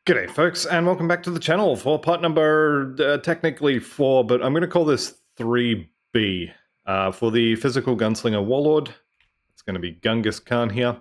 G'day folks, and welcome back to the channel for part number, technically 4, but I'm going to call this 3B. For the physical gunslinger Warlord, it's going to be Gungus Khan here.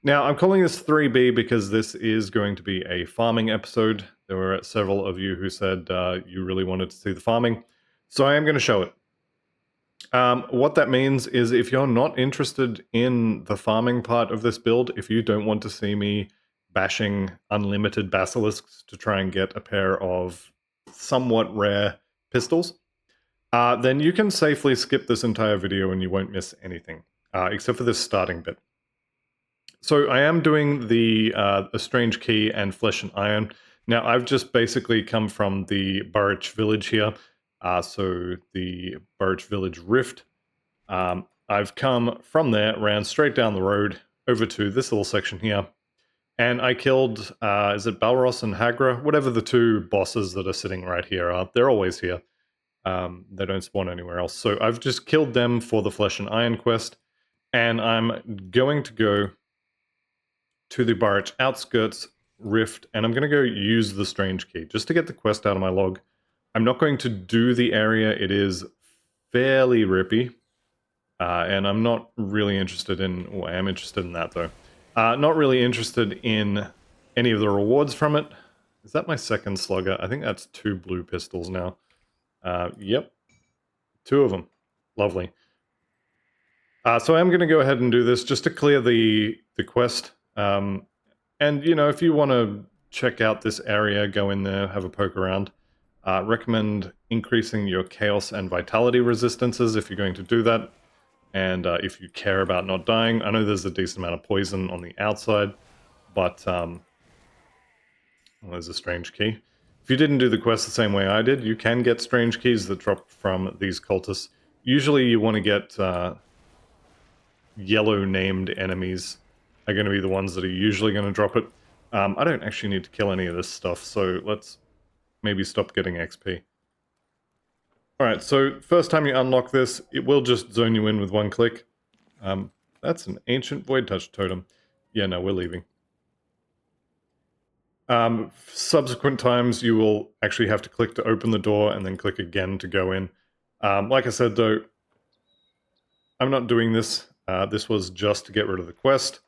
Now, I'm calling this 3B because this is going to be a farming episode. There were several of you who said you really wanted to see the farming, so I am going to show it. What that means is if you're not interested in the farming part of this build, if you don't want to see me bashing unlimited basilisks to try and get a pair of somewhat rare pistols, then you can safely skip this entire video and you won't miss anything, except for this starting bit. So I am doing the Strange Key and Flesh and Iron. Now I've just basically come from the Burridge Village here, so the Burridge Village Rift. I've come from there, ran straight down the road over to this little section here, and I killed, is it Balros and Hagra? Whatever the two bosses that are sitting right here are. They're always here. They don't spawn anywhere else. So I've just killed them for the Flesh and Iron quest, and I'm going to go to the Burridge Outskirts Rift, and I'm going to go use the Strange Key, just to get the quest out of my log. I'm not going to do the area. It is fairly rippy, and I'm not really interested in, well, I am interested in that though. Not really interested in any of the rewards from it. Is that my second slugger? I think that's 2 blue pistols now. Yep. 2 of them. Lovely. So I'm going to go ahead and do this just to clear the quest. And, you know, if you want to check out this area, go in there, have a poke around. Recommend increasing your chaos and vitality resistances if you're going to do that. And if you care about not dying, I know there's a decent amount of poison on the outside, but well, there's a strange key. If you didn't do the quest the same way I did, you can get strange keys that drop from these cultists. Usually you want to get yellow named enemies are going to be the ones that are usually going to drop it. I don't actually need to kill any of this stuff, so let's maybe stop getting XP. Alright, so first time you unlock this, it will just zone you in with 1 click. That's an ancient Void Touch totem. Yeah, no, we're leaving. Subsequent times you will actually have to click to open the door and then click again to go in. Like I said though, I'm not doing this. This was just to get rid of the quest.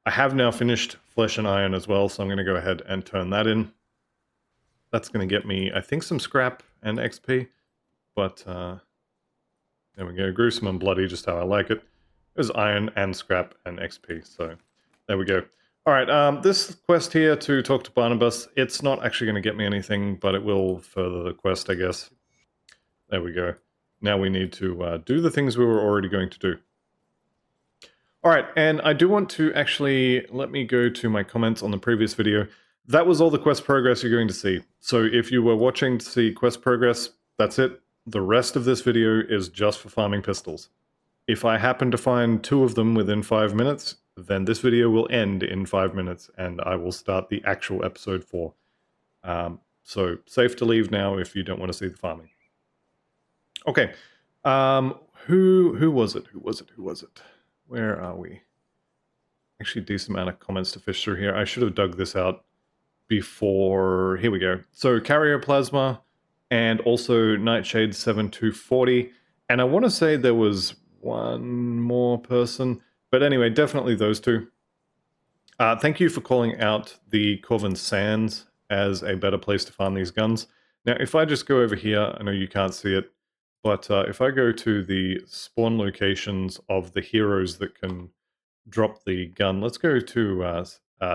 I have now finished Flesh and Iron as well, so I'm going to go ahead and turn that in. That's going to get me, I think, some scrap and XP. But, there we go, gruesome and bloody, just how I like it. There's iron and scrap and XP, so there we go. Alright, this quest here to talk to Barnabas, it's not actually going to get me anything, but it will further the quest, I guess. There we go. Now we need to do the things we were already going to do. Alright, and I do want to actually, let me go to my comments on the previous video. That was all the quest progress you're going to see. So if you were watching to see quest progress, that's it. The rest of this video is just for farming pistols. If I happen to find 2 of them within 5 minutes, then this video will end in 5 minutes and I will start the actual episode 4. So safe to leave now if you don't want to see the farming. Okay, who was it? Who was it? Where are we? Actually, decent amount of comments to fish through here. I should have dug this out before. Here we go. So Carrier Plasma, and also Nightshade 7240. And I want to say there was 1 more person. But anyway, definitely those 2. Thank you for calling out the Corvin Sands as a better place to farm these guns. Now, if I just go over here, I know you can't see it, but if I go to the spawn locations of the heroes that can drop the gun, let's go to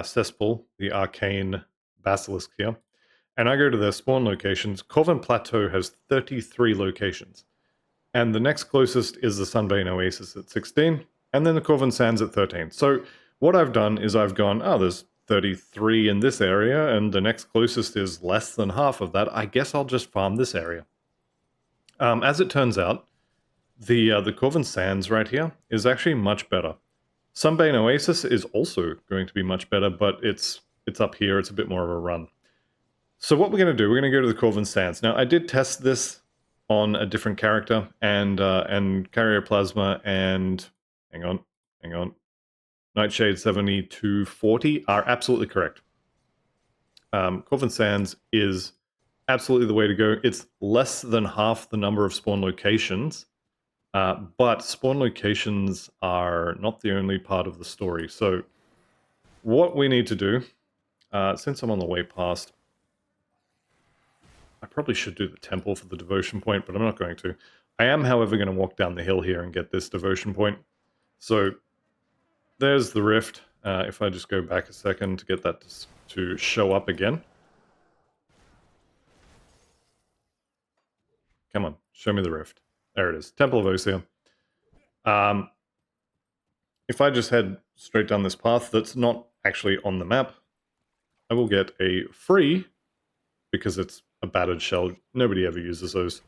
Cesspool, the Arcane Basilisk here. And I go to their spawn locations. Corvin Plateau has 33 locations. And the next closest is the Sunbane Oasis at 16, and then the Corvin Sands at 13. So what I've done is I've gone, oh, there's 33 in this area, and the next closest is less than half of that. I guess I'll just farm this area. As it turns out, the Corvin Sands right here is actually much better. Sunbane Oasis is also going to be much better, but it's up here. It's a bit more of a run. So what we're going to do, we're going to go to the Corvin Sands. Now, I did test this on a different character, and Carrier Plasma and, hang on, Nightshade 7240 are absolutely correct. Corvin Sands is absolutely the way to go. It's less than half the number of spawn locations, but spawn locations are not the only part of the story. So what we need to do, since I'm on the way past, I probably should do the temple for the devotion point, but I'm not going to. I am, however, going to walk down the hill here and get this devotion point. So there's the rift. If I just go back a second to get that to show up again. Come on, show me the rift. There it is, Temple of Osir. If I just head straight down this path that's not actually on the map, I will get a free, because it's a battered shell. Nobody ever uses those.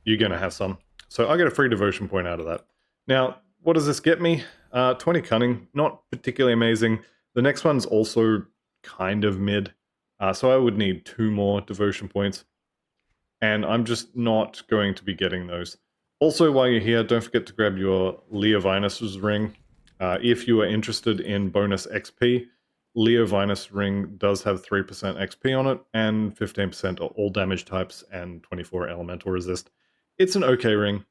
You're going to have some. So I get a free devotion point out of that. Now, what does this get me? 20 cunning, not particularly amazing. The next one's also kind of mid. So I would need 2 more devotion points. And I'm just not going to be getting those. Also, while you're here, don't forget to grab your Leovinus' ring. If you are interested in bonus XP, Leovinus ring does have 3% XP on it, and 15% all damage types, and 24 elemental resist. It's an okay ring.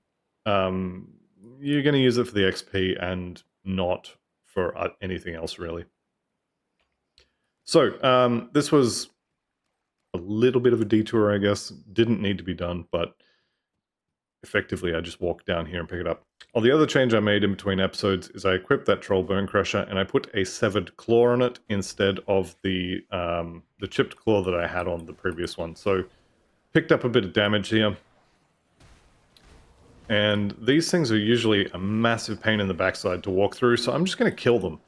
You're going to use it for the XP and not for anything else, really. So, this was a little bit of a detour, I guess. Didn't need to be done, but effectively I just walked down here and pick it up. Oh, the other change I made in between episodes is I equipped that Troll Bone Crusher and I put a severed claw on it instead of the chipped claw that I had on the previous one. So picked up a bit of damage here. And these things are usually a massive pain in the backside to walk through, so I'm just going to kill them.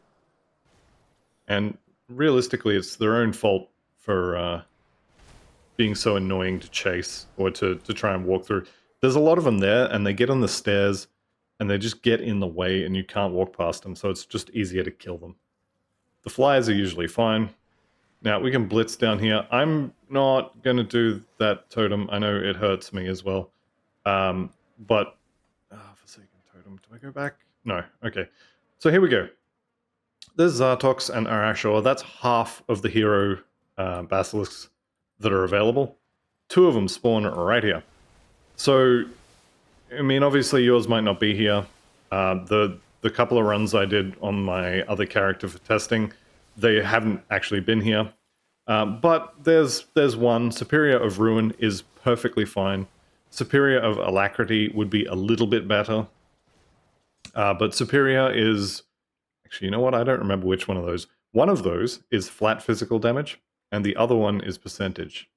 And realistically, it's their own fault for being so annoying to chase or to try and walk through. There's a lot of them there, and they get on the stairs, and they just get in the way, and you can't walk past them, so it's just easier to kill them. The flyers are usually fine. Now, we can blitz down here. I'm not going to do that totem. I know it hurts me as well. But... Forsaken totem. Do I go back? No. Okay. So here we go. There's Zartox and Arashor. That's half of the hero basilisks that are available. 2 of them spawn right here. So, I mean, obviously yours might not be here. The couple of runs I did on my other character for testing, they haven't actually been here. But there's one. Superior of Ruin is perfectly fine. Superior of Alacrity would be a little bit better. But Superior is... Actually, you know what? I don't remember which one of those. One of those is flat physical damage, and the other one is percentage.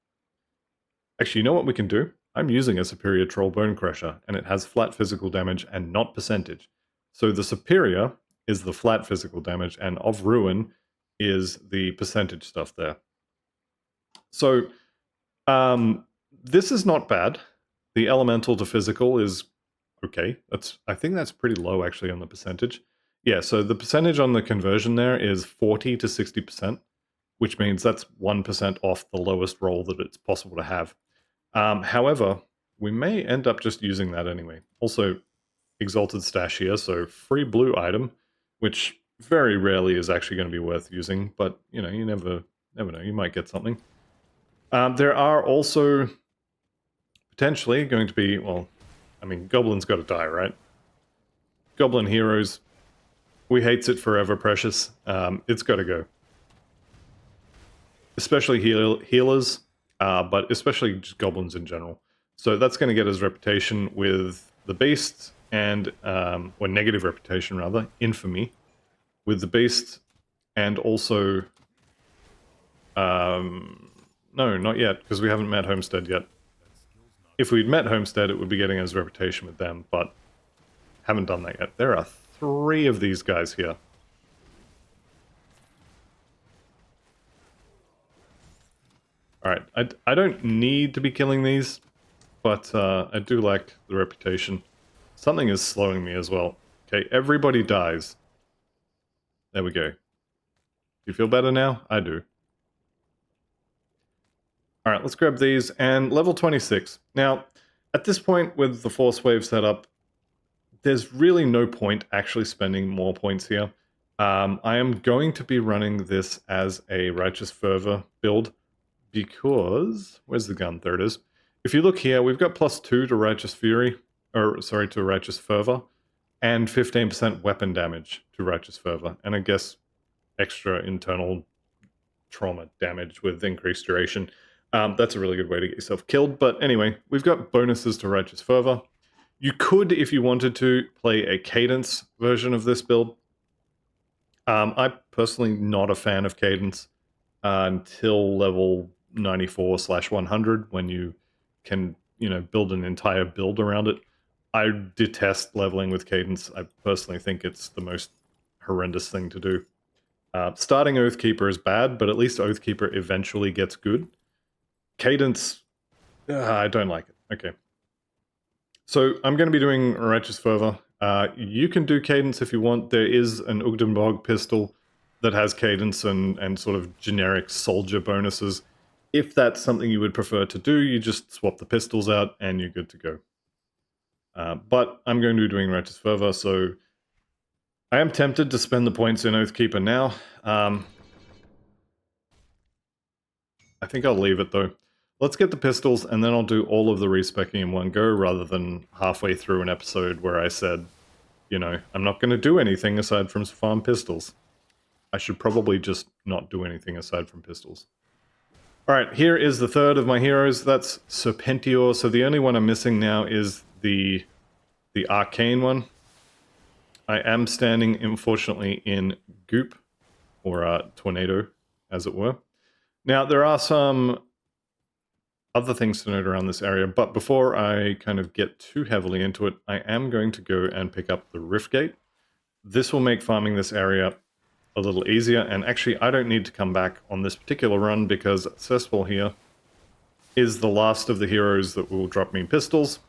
Actually, you know what we can do? I'm using a Superior Troll Bone Crusher, and it has flat physical damage and not percentage. So the Superior is the flat physical damage, and of Ruin is the percentage stuff there. So, this is not bad. The elemental to physical is okay. I think that's pretty low, actually, on the percentage. Yeah, so the percentage on the conversion there is 40 to 60%, which means that's 1% off the lowest roll that it's possible to have. However, we may end up just using that anyway. Also, Exalted Stash here, so free blue item, which very rarely is actually going to be worth using, but, you know, you never know, you might get something. There are also potentially going to be, well, I mean, Goblin's got to die, right? Goblin heroes... We hates it forever, Precious. It's got to go. Especially healers, but especially just goblins in general. So that's going to get his reputation with the Beast, and, or negative reputation rather, infamy, with the Beast, and also... no, not yet, because we haven't met Homestead yet. If we'd met Homestead, it would be getting his reputation with them, but haven't done that yet. There are 3 of these guys here. Alright, I don't need to be killing these, but I do like the reputation. Something is slowing me as well. Okay, everybody dies. There we go. Do you feel better now? I do. Alright, let's grab these, and level 26. Now, at this point with the Force Wave set up, there's really no point actually spending more points here. I am going to be running this as a Righteous Fervor build, because... Where's the gun? There it is. If you look here, we've got +2 to Righteous Fury, or sorry, to Righteous Fervor, and 15% weapon damage to Righteous Fervor, and I guess extra internal trauma damage with increased duration. That's a really good way to get yourself killed, but anyway, we've got bonuses to Righteous Fervor. You could, if you wanted to, play a Cadence version of this build. I'm personally not a fan of Cadence until level 94/100, when you can, build an entire build around it. I detest leveling with Cadence. I personally think it's the most horrendous thing to do. Starting Oathkeeper is bad, but at least Oathkeeper eventually gets good. Cadence, I don't like it. Okay. So I'm going to be doing Righteous Fervor. You can do Cadence if you want. There is an Ugdenbog pistol that has Cadence and sort of generic soldier bonuses. If that's something you would prefer to do, you just swap the pistols out and you're good to go. But I'm going to be doing Righteous Fervor, so I am tempted to spend the points in Oathkeeper now. I think I'll leave it though. Let's get the pistols, and then I'll do all of the respecking in one go, rather than halfway through an episode where I said, I'm not going to do anything aside from farm pistols. I should probably just not do anything aside from pistols. Alright, here is the third of my heroes. That's Serpentior. So the only one I'm missing now is the arcane one. I am standing, unfortunately, in Goop, or Tornado, as it were. Now, there are some other things to note around this area, but before I kind of get too heavily into it, I am going to go and pick up the Rift Gate. This will make farming this area a little easier, and actually I don't need to come back on this particular run because Cesspool here is the last of the heroes that will drop me pistols,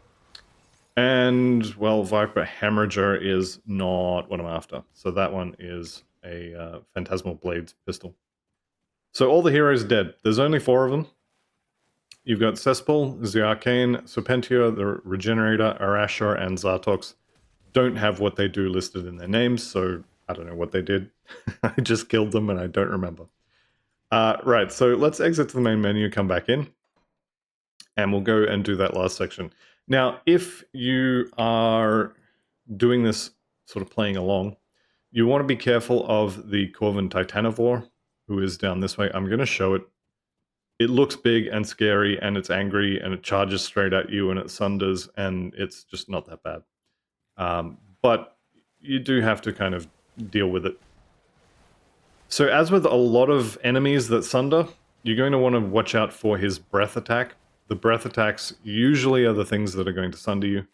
and, well, Viper Hemorrhager is not what I'm after, so that one is a Phantasmal Blades pistol. So all the heroes are dead. There's only 4 of them. You've got Cesspool, the Arcane, Serpentior, the Regenerator, Arashar, and Zartox. Don't have what they do listed in their names, so I don't know what they did. I just killed them and I don't remember. Right, so let's exit to the main menu, come back in, and we'll go and do that last section. Now, if you are doing this sort of playing along, you want to be careful of the Corvin Titanivore, who is down this way. I'm going to show it. It looks big and scary, and it's angry, and it charges straight at you, and it sunders, and it's just not that bad. But you do have to kind of deal with it. So as with a lot of enemies that sunder, you're going to want to watch out for his breath attack. The breath attacks usually are the things that are going to sunder you.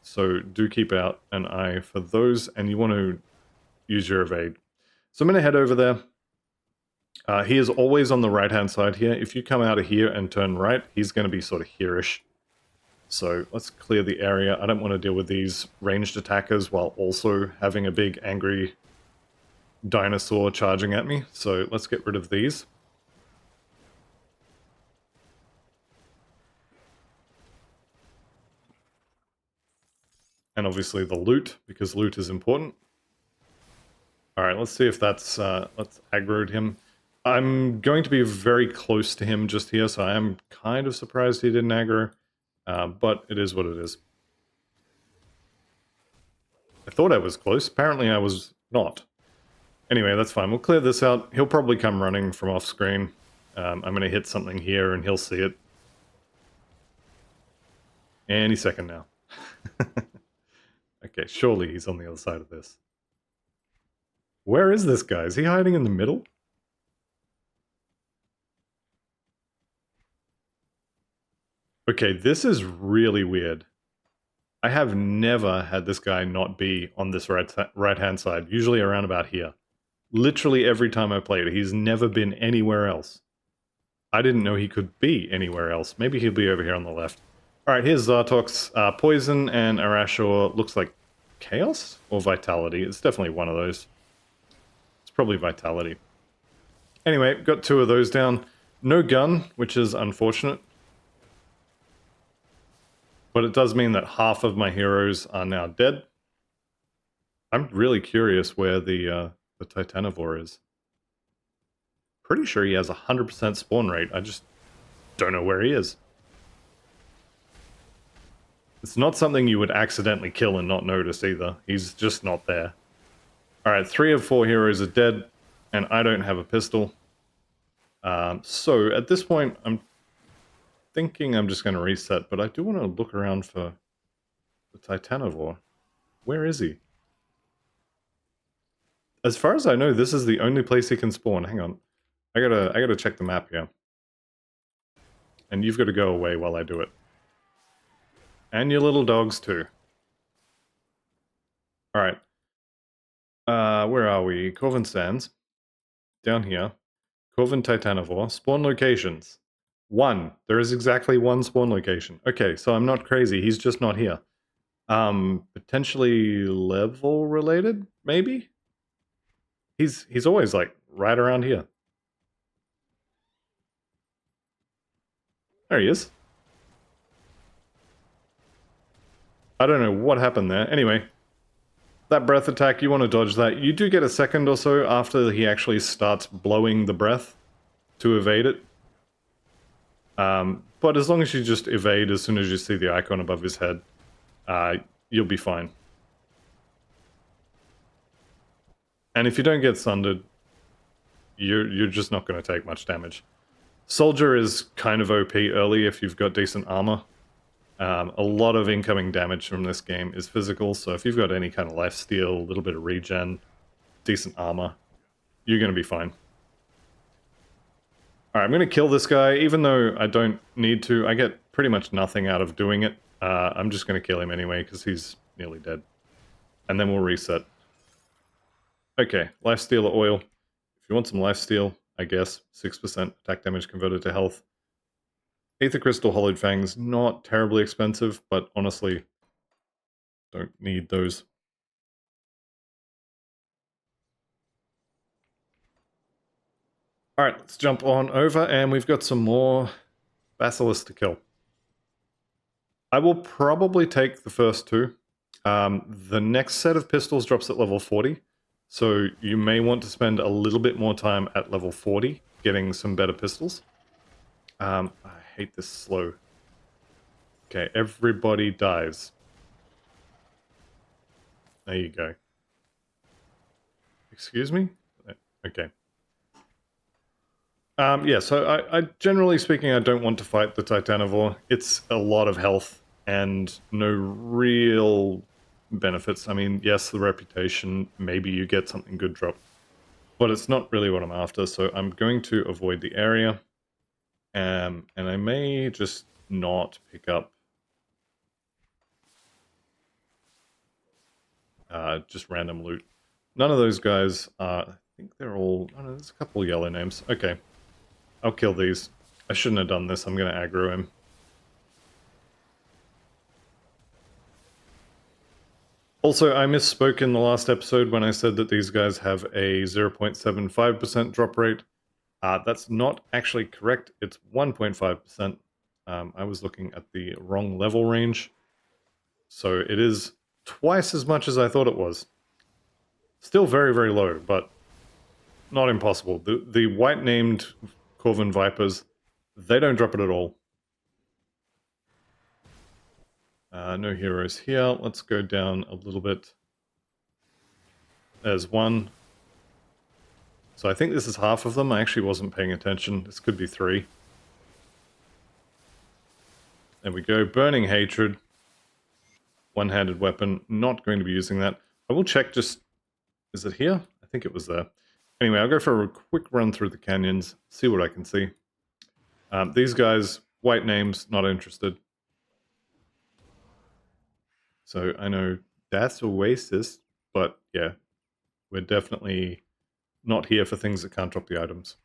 So do keep out an eye for those, and you want to use your evade. So I'm going to head over there. He is always on the right-hand side here. If you come out of here and turn right, he's going to be sort of here-ish. So let's clear the area. I don't want to deal with these ranged attackers while also having a big angry dinosaur charging at me. So let's get rid of these. And obviously the loot, because loot is important. Alright, let's see if that's... let's aggro him. I'm going to be very close to him just here, so I am kind of surprised he didn't aggro. But it is what it is. I thought I was close. Apparently I was not. Anyway, that's fine. We'll clear this out. He'll probably come running from off screen. I'm going to hit something here and he'll see it. Any second now. Okay, surely he's on the other side of this. Where is this guy? Is he hiding in the middle? Okay, this is really weird. I have never had this guy not be on this right-hand side, usually around about here. Literally every time I played it, he's never been anywhere else. I didn't know he could be anywhere else. Maybe he'll be over here on the left. Alright, here's Zartox. Poison and Arashor looks like Chaos or Vitality. It's definitely one of those. It's probably Vitality. Anyway, got 2 of those down. No gun, which is unfortunate. But it does mean that half of my heroes are now dead. I'm really curious where the Titanivore is. pretty sure he has 100% spawn rate. I just don't know where he is. It's not something you would accidentally kill and not notice either. He's just not there. Alright, 3 of 4 heroes are dead, and I don't have a pistol. So, at this point, I'm thinking I'm just going to reset, but I do want to look around for the Titanovore. Where is he? As far as I know, this is the only place he can spawn. Hang on. I gotta check the map here. And you've got to go away while I do it. And your little dogs too. Alright. Where are we? Corvin Sands. Down here. Corvin Titanovore. Spawn locations. 1. There is exactly 1 spawn location. Okay, so I'm not crazy. He's just not here. Potentially level related, maybe? He's always like right around here. There he is. I don't know what happened there. Anyway, that breath attack, you want to dodge that. You do get a second or so after he actually starts blowing the breath to evade it. But as long as you just evade as soon as you see the icon above his head, you'll be fine. And if you don't get sundered, you're just not going to take much damage. Soldier is kind of OP early if you've got decent armor. A lot of incoming damage from this game is physical, so if you've got any kind of lifesteal, a little bit of regen, decent armor, you're going to be fine. Alright, I'm going to kill this guy, even though I don't need to. I get pretty much nothing out of doing it. I'm just going to kill him anyway, because he's nearly dead. And then we'll reset. Okay, lifesteal or oil. If you want some lifesteal, I guess, 6% attack damage converted to health. Aether Crystal Hollowed Fangs, not terribly expensive, but honestly, don't need those. Alright, let's jump on over, and we've got some more Basilisks to kill. I will probably take the first 2. The next set of pistols drops at level 40, so you may want to spend a little bit more time at level 40 getting some better pistols. I hate this slow. Okay, everybody dies. There you go. Excuse me? Okay. Yeah, so I generally speaking, I don't want to fight the Titanovore. It's a lot of health and no real benefits. I mean, yes, the reputation, maybe you get something good drop, but it's not really what I'm after, so I'm going to avoid the area. And I may just not pick up just random loot. None of those guys are, I think they're all, I don't know, there's a couple of yellow names. Okay, I'll kill these. I shouldn't have done this, I'm going to aggro him. Also, I misspoke in the last episode when I said that these guys have a 0.75% drop rate. That's not actually correct. It's 1.5%. I was looking at the wrong level range. So it is twice as much as I thought it was. Still very, very low, but not impossible. The white-named Corvin Vipers, they don't drop it at all. No heroes here. Let's go down a little bit. There's one. So I think this is half of them. I actually wasn't paying attention. This could be 3. There we go. Burning Hatred. One-handed weapon. Not going to be using that. I will check just... Is it here? I think it was there. Anyway, I'll go for a quick run through the canyons. See what I can see. These guys, white names, not interested. So I know that's Oasis, but yeah, we're definitely not here for things that can't drop the items.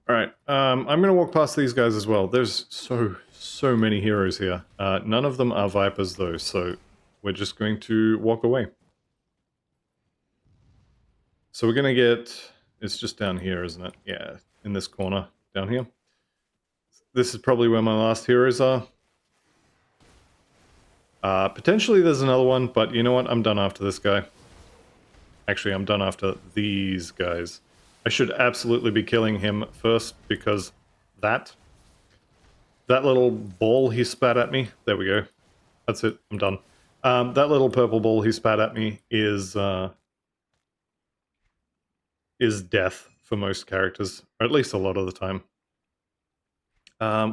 Alright, I'm going to walk past these guys as well. There's so many heroes here. None of them are Vipers though, so we're just going to walk away. So we're going to get... It's just down here, isn't it? Yeah, in this corner, down here. This is probably where my last heroes are. Potentially there's another one, but you know what? I'm done after this guy. Actually, I'm done after these guys. I should absolutely be killing him first because that little ball he spat at me. There we go. That's it. I'm done. That little purple ball he spat at me is death for most characters, or at least a lot of the time.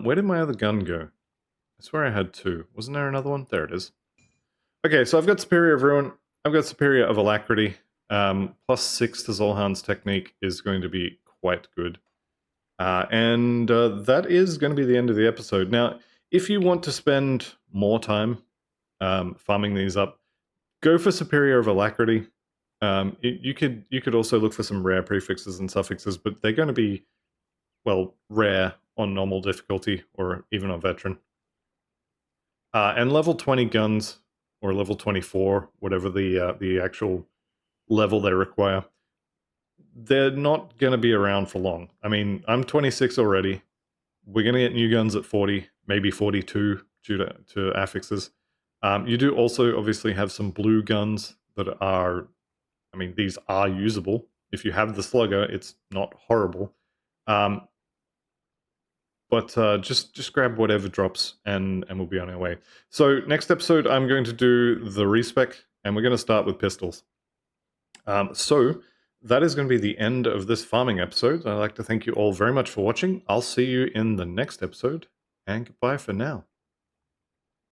Where did my other gun go? I swear I had two. Wasn't there another one? There it is. Okay, so I've got Superior of Ruin. I've got Superior of Alacrity. +6 to Zolhan's Technique is going to be quite good. And that is going to be the end of the episode. Now, if you want to spend more time farming these up, go for Superior of Alacrity. You could also look for some rare prefixes and suffixes, but they're going to be, well, rare on normal difficulty or even on veteran. And level 20 guns, or level 24, whatever the actual level they require, they're not going to be around for long. I mean, I'm 26 already. We're going to get new guns at 40, maybe 42 due to affixes. You do also obviously have some blue guns that are, I mean, these are usable. If you have the slugger, it's not horrible. But just grab whatever drops and we'll be on our way. So next episode, I'm going to do the respec, and we're going to start with pistols. So that is going to be the end of this farming episode. I'd like to thank you all very much for watching. I'll see you in the next episode, and goodbye for now.